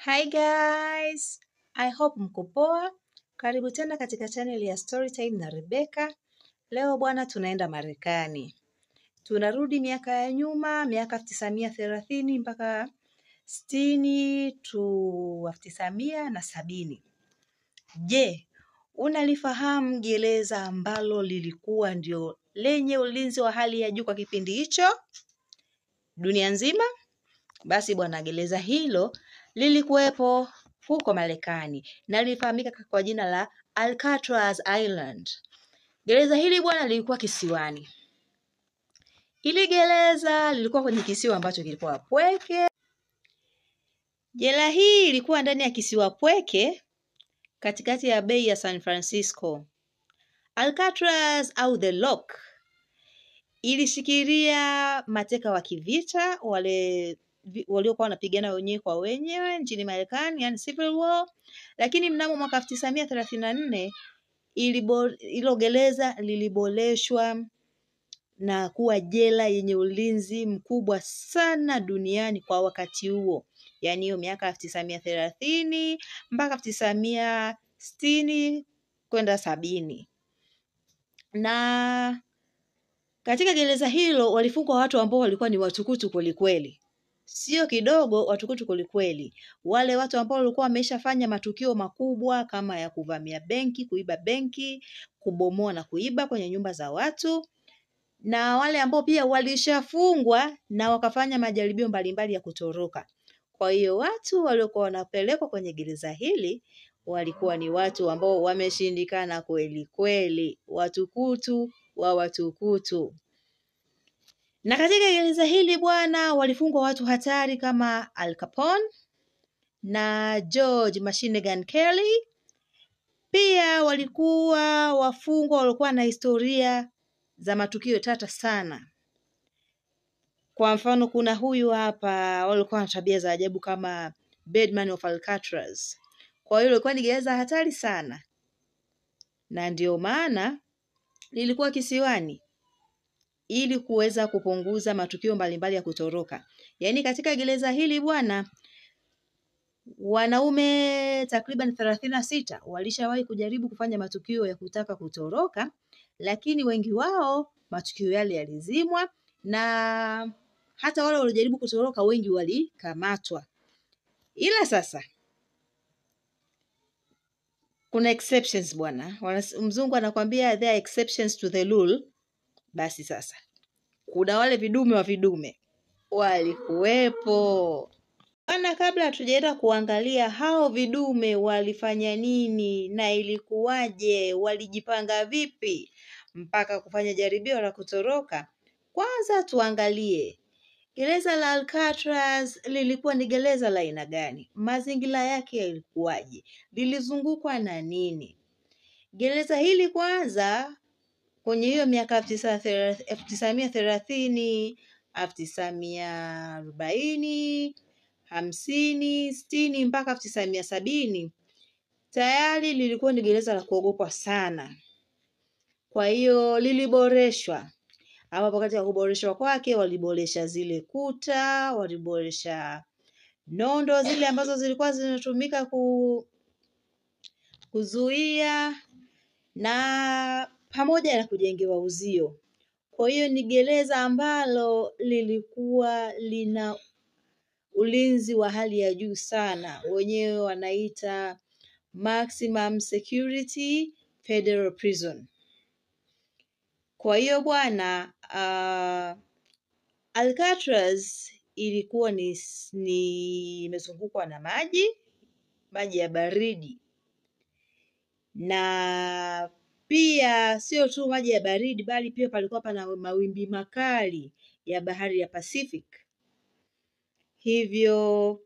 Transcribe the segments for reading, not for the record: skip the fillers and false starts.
Hi guys, I hope mko poa. Karibu tena katika channel ya Storytime na Rebecca. Leo bwana tunaenda Marekani. Tunarudi miaka ya nyuma, miaka 1930 mpaka 60 to 1970. Je, unalifahamu gereza ambalo lilikuwa ndio lenye ulinzi wa hali ya juu kwa kipindi hicho dunia nzima? Basi bwana, gereza hilo lilikuwepo huko Marekani na lilifahamika kwa jina la Alcatraz Island. Gereza hili bwana lilikuwa kisiwani. Hili gereza lilikuwa kwenye kisiwa ambacho kilikuwa pweke. Jela hii ilikuwa ndani ya kisiwa pweke katikati ya Bay ya San Francisco. Alcatraz au The Lock ilishikilia mateka wa kivita waliokuwa wanapigana wenyewe kwa wenyewe nchini Marekani, yani civil war. Lakini mnamo mwaka 1934 ilo gereza liliboreshwa na kuwa jela yenye ulinzi mkubwa sana duniani kwa wakati huo, yani hiyo miaka 1930 mpaka 1960 kwenda 70. Na katika gereza hilo walifungwa watu ambao walikuwa ni watukutu kwelikweli. Sio kidogo, watukutu kwelikweli. Wale watu ambao walikuwa wameshafanya matukio makubwa kama ya kuvamia benki, kuiba benki, kubomoa na kuiba kwenye nyumba za watu. Na wale ambao pia walishafungwa na wakafanya majaribio mbalimbali ya kutoroka. Kwa hiyo watu waliokuwa wanapelekwa kwenye gereza hili walikuwa ni watu ambao wameshindikana kweli kweli, watukutu wa watukutu. Na katika gereza hili bwana walifungwa watu hatari kama Al Capone na George Machine Gun Kelly. Pia walikuwa wafungwa walikuwa na historia za matukio tata sana. Kwa mfano kuna huyu hapa walikuwa na tabia za ajabu kama Birdman of Alcatraz. Kwa hiyo ilikuwa ni gereza hatari sana. Na ndio maana lilikuwa kisiwani ili kuweza kupunguza matukio mbalimbali ya kutoroka. Yaani katika gereza hili bwana wanaume takriban 36 walishawahi kujaribu kufanya matukio ya kutaka kutoroka, lakini wengi wao matukio yale yalizimwa na hata wale waliojaribu kutoroka wengi walikamatwa. Ila sasa kuna exceptions bwana. Mzungu anakuambia there are exceptions to the rule. Basi sasa kuna wale vidume wa vidume walikuwepo. Bwana, kabla hatujaenda kuangalia hao vidume walifanya nini na ilikuwaje, walijipanga vipi mpaka kufanya jaribio la kutoroka, kwanza tuangalie gereza la Alcatraz lilikuwa ni gereza la aina gani, mazingira yake yalikuwaje, lilizungukwa na nini. Gereza hili kwanza kwenye hiyo miaka 1930, 1940, 50, 60 mpaka 1970 tayari lilikuwa ni gereza la kuogopwa sana. Kwa hiyo liliboreshwa. Hapo katika kuboreshwa kwake waliboresha zile kuta, waliboresha nondo zile ambazo zilikuwa zinatumika kuzuia na pamoja na kujengewa uzio. Kwa hiyo ni gereza ambalo lilikuwa lina ulinzi wa hali ya juu sana. Wenyewe wanaita maximum security federal prison. Kwa hiyo bwana Alcatraz ilikuwa ni imezungukwa na maji ya baridi. Na pia sio tu maji ya baridi bali pia palikuwa pana mawimbi makali ya bahari ya Pacific. Hivyo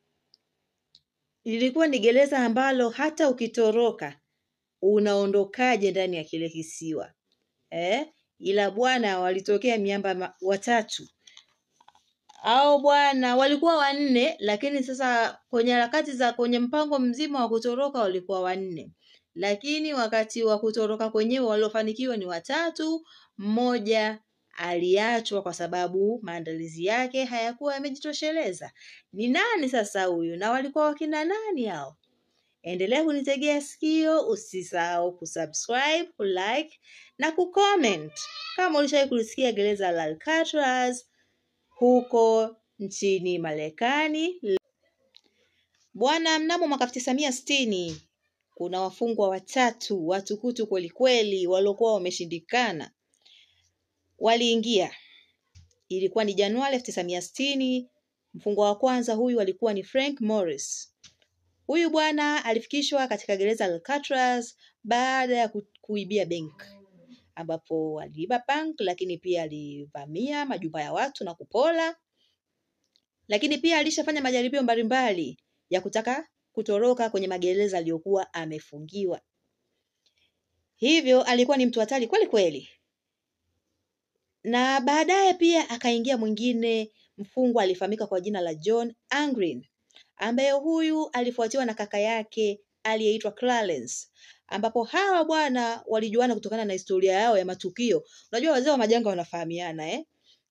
ilikuwa ni gereza ambalo hata ukitoroka unaondokaje ndani ya kile kisiwa. Ila bwana walitokea miamba watatu. Au bwana walikuwa 4, lakini sasa kwenye harakati za kwenye mpango mzima wa kutoroka walikuwa 4. Lakini wakati wa kutoroka kwenyewe waliofanikiwa ni 3, mmoja aliachwa kwa sababu maandalizi yake hayakuwa yamejitosheleza. Ni nani sasa huyu na walikuwa wakina nani hao? Endelea kunitegea sikio, usisahau kusubscribe, kulike na kucomment. Kama ulishawahi kulisikia gereza la Alcatraz huko nchini Marekani. Bwana, mnamo mwaka 1960 kuna wafungwa watatu watukutu kweli kweli waliokuwa wameshindikana waliingia. Ilikuwa ni Januari 1960. Mfungwa wa kwanza huyu alikuwa ni Frank Morris. Huyu bwana alifikishwa katika gereza la Alcatraz baada ya kuibia bank, ambapo aliiba bank, lakini pia alivamia majumba ya watu na kupola, lakini pia alishafanya majaribio mbalimbali ya kutaka kutoroka kwenye magereza aliyokuwa amefungiwa. Hivyo alikuwa ni mtu hatari kweli kweli. Na baadaye pia akaingia mwingine mfungwa alifahamika kwa jina la John Angren, ambaye huyu alifuatiwa na kaka yake aliyeitwa Clarence, ambapo hawa bwana walijuana kutokana na historia yao ya matukio. Unajua wazee wa majanga wanafahamiana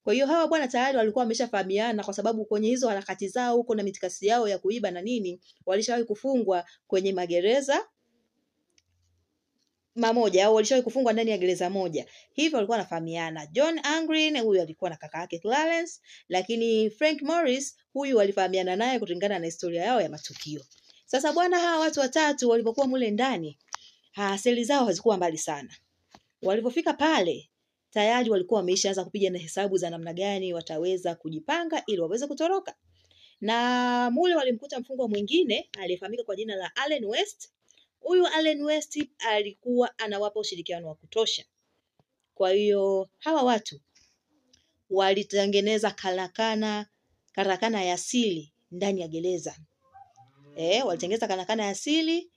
Kwa hiyo hawa bwana tayari walikuwa wameshafahamiana, kwa sababu kwenye hizo harakati zao huko na mitikasi yao ya kuiba na nini, walishawahi kufungwa kwenye magereza mamoja au walishawahi kufungwa ndani ya gereza moja. Hivyo walikuwa wanafahamiana. John Angren huyu alikuwa na kaka yake Clarence, lakini Frank Morris huyu walifahamiana naye kulingana na historia yao ya matukio. Sasa bwana, hawa watu watatu walipokuwa mule ndani, seli zao hazikuwa mbali sana. Walipofika pale, tayari walikuwa wameishaanza kupiga na hesabu za namna gani wataweza kujipanga ili waweze kutoroka. Na mule walimkuta mfungwa mwingine aliyefahamika kwa jina la Allen West. Huyu Allen West alikuwa anawapa ushirikiano wa kutosha. Kwa hiyo hawa watu walitengeneza karakana ya siri ndani ya gereza. Walitengeneza karakana ya siri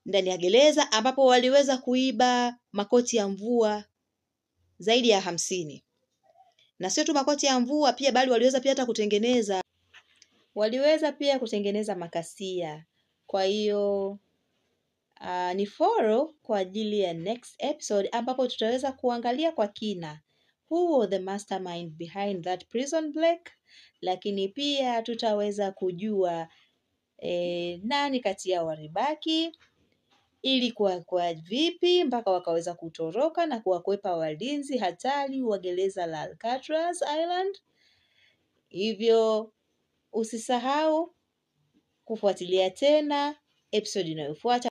ndani ya gereza, ambapo waliweza kuiba makoti ya mvua zaidi ya 50. Na sio tu makoti ya mvua pia, bali waliweza pia hata kutengeneza makasia. Kwa hiyo ni follow kwa ajili ya next episode, ambapo tutaweza kuangalia kwa kina who was the mastermind behind that prison break, lakini pia tutaweza kujua nani kati yao walibaki, ili kwa vipi mpaka wakaweza kutoroka na kuwakwepa walinzi hatari wa gereza la Alcatraz Island. Hivyo usisahau kufuatilia tena episode inayofuata.